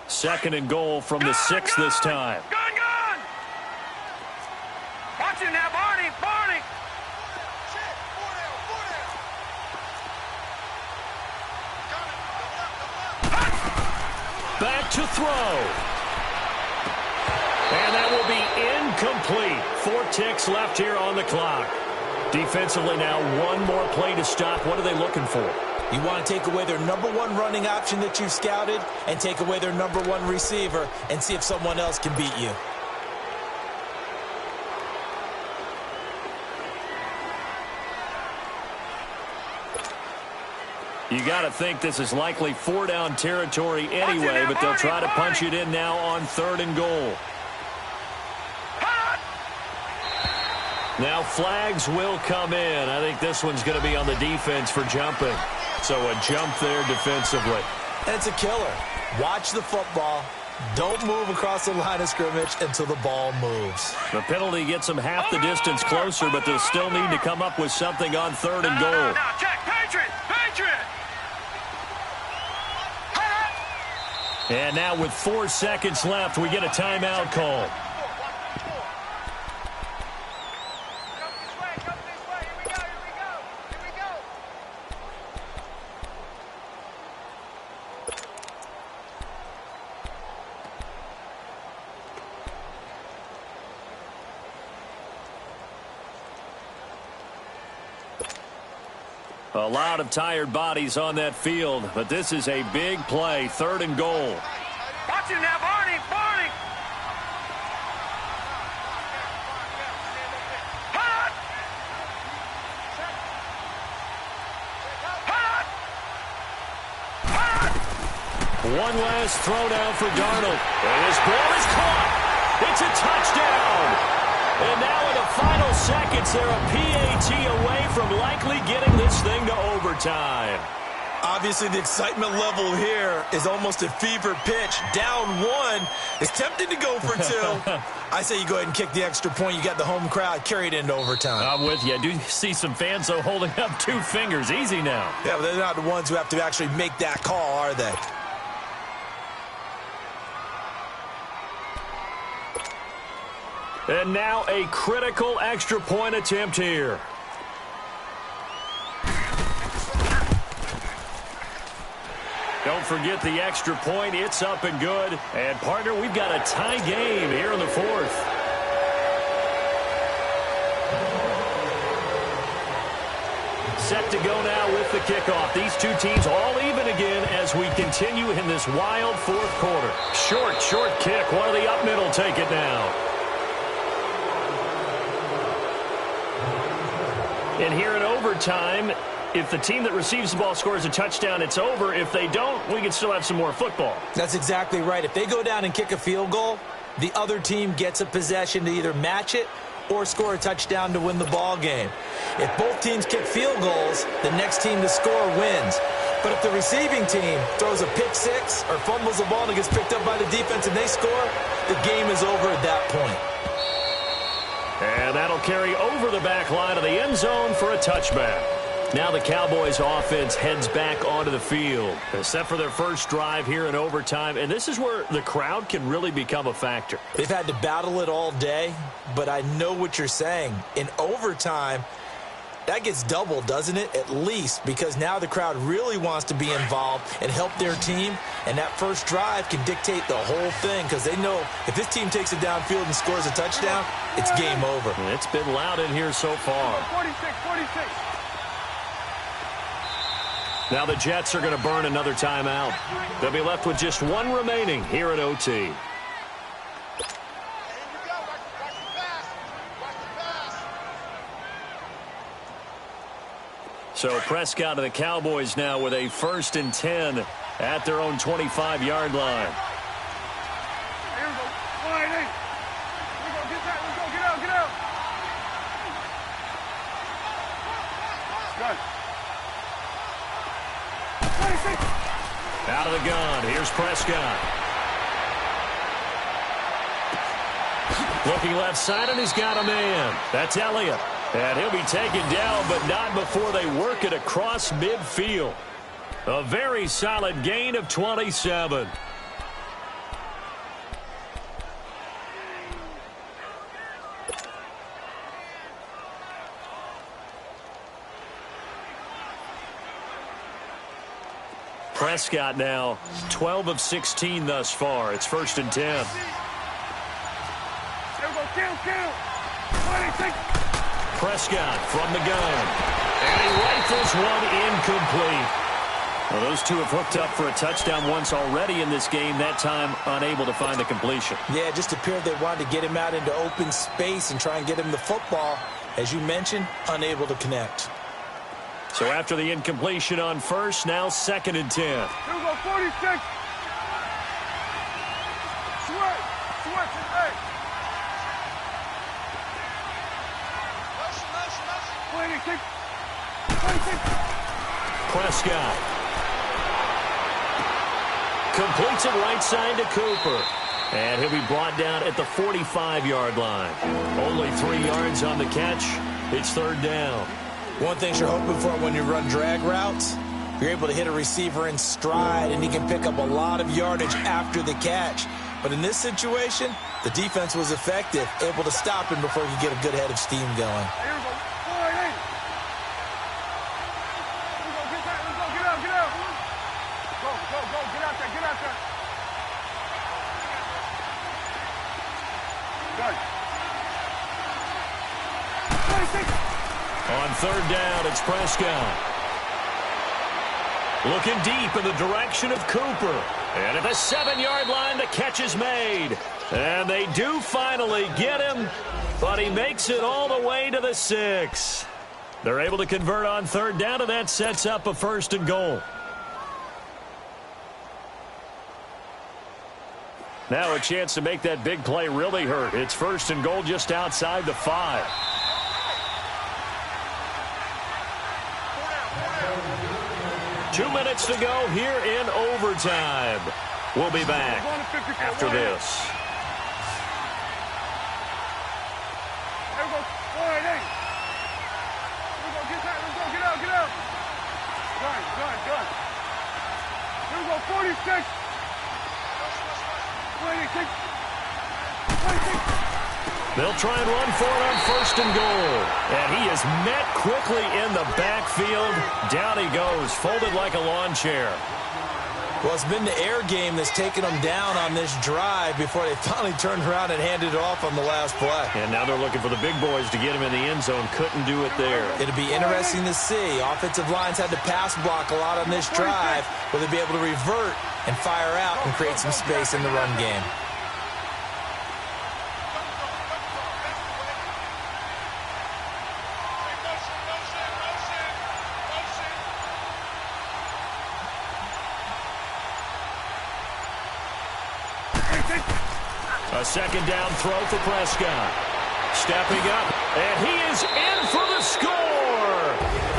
Second and goal from the 6 this time. Gun! Watch it now, Barney! Back to throw. And that will be incomplete. 4 ticks left here on the clock. Defensively now, one more play to stop. What are they looking for? You want to take away their number 1 running option that you've scouted and take away their number 1 receiver and see if someone else can beat you. You got to think this is likely 4-down territory anyway, but they'll try to punch it in now on 3rd and goal. Now flags will come in. I think this one's going to be on the defense for jumping. So a jump there defensively. And it's a killer. Watch the football. Don't move across the line of scrimmage until the ball moves. The penalty gets them half the distance closer, but they'll still need to come up with something on 3rd and goal. Now, check. Patriot! And now with 4 seconds left, we get a timeout call. A lot of tired bodies on that field, but this is a big play, 3rd and goal. Watch it now, Barney! One last throw down for Darnold. And his ball is caught. It's a touchdown. And now in the final seconds, they're a PAT away from likely getting this thing to overtime. Obviously, the excitement level here is almost a fever pitch. Down one. It's tempting to go for two. I say you go ahead and kick the extra point. You got the home crowd carried into overtime. I'm with you. I do see some fans, though, holding up 2 fingers. Easy now. Yeah, but they're not the ones who have to actually make that call, are they? And now a critical extra point attempt here. Don't forget the extra point. It's up and good. And, partner, we've got a tie game here in the 4th. Set to go now with the kickoff. These two teams all even again as we continue in this wild 4th quarter. Short kick. One of the up middle take it now. And here in overtime, if the team that receives the ball scores a touchdown, it's over. If they don't, we can still have some more football. That's exactly right. If they go down and kick a field goal, the other team gets a possession to either match it or score a touchdown to win the ball game. If both teams kick field goals, the next team to score wins. But if the receiving team throws a pick six or fumbles the ball and it gets picked up by the defense and they score, the game is over at that point. And that'll carry over the back line of the end zone for a touchback. Now the Cowboys offense heads back onto the field. They're set for their first drive here in overtime, and this is where the crowd can really become a factor. They've had to battle it all day, but I know what you're saying. In overtime, that gets doubled, doesn't it? At least, because now the crowd really wants to be involved and help their team, and that first drive can dictate the whole thing because they know if this team takes it downfield and scores a touchdown, it's game over. And it's been loud in here so far. 46. Now the Jets are going to burn another timeout. They'll be left with just one remaining here at OT. So Prescott and the Cowboys now with a 1st and 10 at their own 25-yard line. Here we go. 180. Let's go. Get that. Let's go. Get out. Good. 26. Out of the gun. Here's Prescott. Looking left side, and he's got a man. That's Elliott. And he'll be taken down, but not before they work it across midfield. A very solid gain of 27. Prescott now 12 of 16 thus far. It's 1st and 10. Here we go. Kill. 26. Prescott from the gun. And he rifles one incomplete. Well, those two have hooked up for a touchdown once already in this game, that time unable to find the completion. Yeah, it just appeared they wanted to get him out into open space and try and get him the football. As you mentioned, unable to connect. So after the incompletion on first, now 2nd and 10. Here we go. 46. Switch. 26. Prescott completes it right side to Cooper. And he'll be brought down at the 45-yard line. Only 3 yards on the catch. It's 3rd down. One thing you're hoping for when you run drag routes, you're able to hit a receiver in stride, and he can pick up a lot of yardage after the catch. But in this situation, the defense was effective, able to stop him before he could get a good head of steam going. Here we go. 180. Here we go. Get that. Let's go. Get out. Go. Get out there. Good. 26. On 3rd down, it's Prescott. Looking deep in the direction of Cooper. And at the 7-yard line, the catch is made. And they do finally get him, but he makes it all the way to the 6. They're able to convert on 3rd down, and that sets up a 1st and goal. Now a chance to make that big play really hurt. It's 1st and goal just outside the 5. Two minutes to go here in overtime. We'll be back after this. Here we go. 4-8. Here we go. Get that. Let's go. Get out. Get out. Gun. Here we go. 46. 26. They'll try and run for it on 1st and goal. And he is met quickly in the backfield. Down he goes, folded like a lawn chair. Well, it's been the air game that's taken them down on this drive before they finally turned around and handed it off on the last play. And now they're looking for the big boys to get him in the end zone. Couldn't do it there. It'll be interesting to see. Offensive lines had to pass block a lot on this drive. Will they be able to revert and fire out and create some space in the run game? A 2nd down throw for Prescott. Stepping up, and he is in for the score.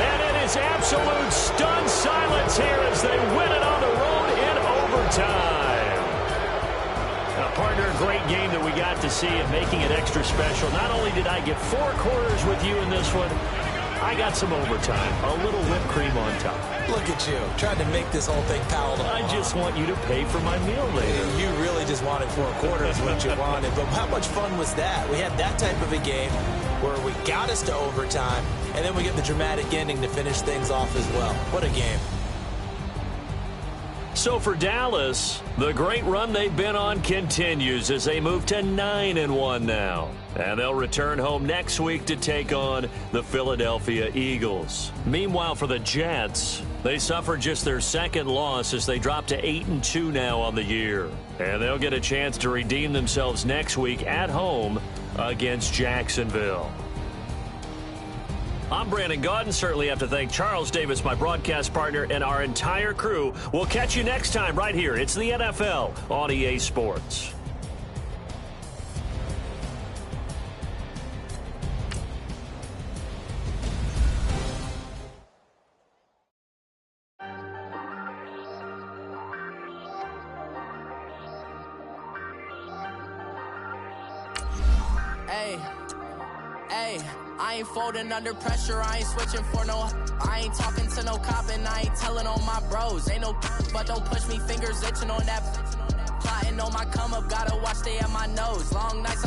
And it is absolute stunned silence here as they win it on the road in overtime. Now, partner, a great game that we got to see and making it extra special. Not only did I get 4 quarters with you in this one, I got some overtime, a little whipped cream on top. Look at you, trying to make this whole thing palatable. I just want you to pay for my meal later. You really just wanted 4 quarters, what you wanted. But how much fun was that? We had that type of a game where we got us to overtime, and then we get the dramatic ending to finish things off as well. What a game. So for Dallas, the great run they've been on continues as they move to 9-1 now. And they'll return home next week to take on the Philadelphia Eagles. Meanwhile, for the Jets, they suffered just their 2nd loss as they drop to 8-2 now on the year. And they'll get a chance to redeem themselves next week at home against Jacksonville. I'm Brandon Gaudin. Certainly have to thank Charles Davis, my broadcast partner, and our entire crew. We'll catch you next time right here. It's the NFL on EA Sports. Hey, I ain't folding under pressure, I ain't switching for no. I ain't talking to no cop and I ain't telling on my bros. Ain't no, but don't push me, fingers itching on that. Plotting on my come up, gotta watch stay at my nose. Long nights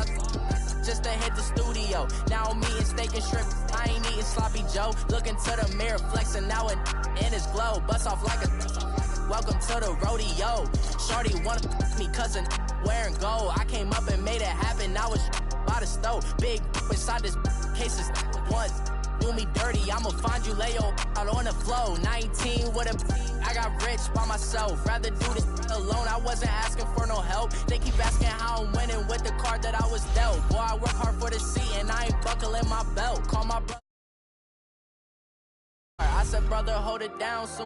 just to hit the studio. Now I'm eating steak and shrimp, I ain't eating sloppy Joe. Looking to the mirror, flexing now and in his glow. Bust off like a welcome to the rodeo. Shorty wanna me cousin wearing gold. I came up and made it happen, now it's by the stove. Big inside this cases once do me dirty, I'ma find you lay your out on the floor. 19 with a I got rich by myself, rather do this alone. I wasn't asking for no help, they keep asking how I'm winning with the card that I was dealt. Boy, I work hard for the seat and I ain't buckling my belt. Call my brother, I said brother hold it down so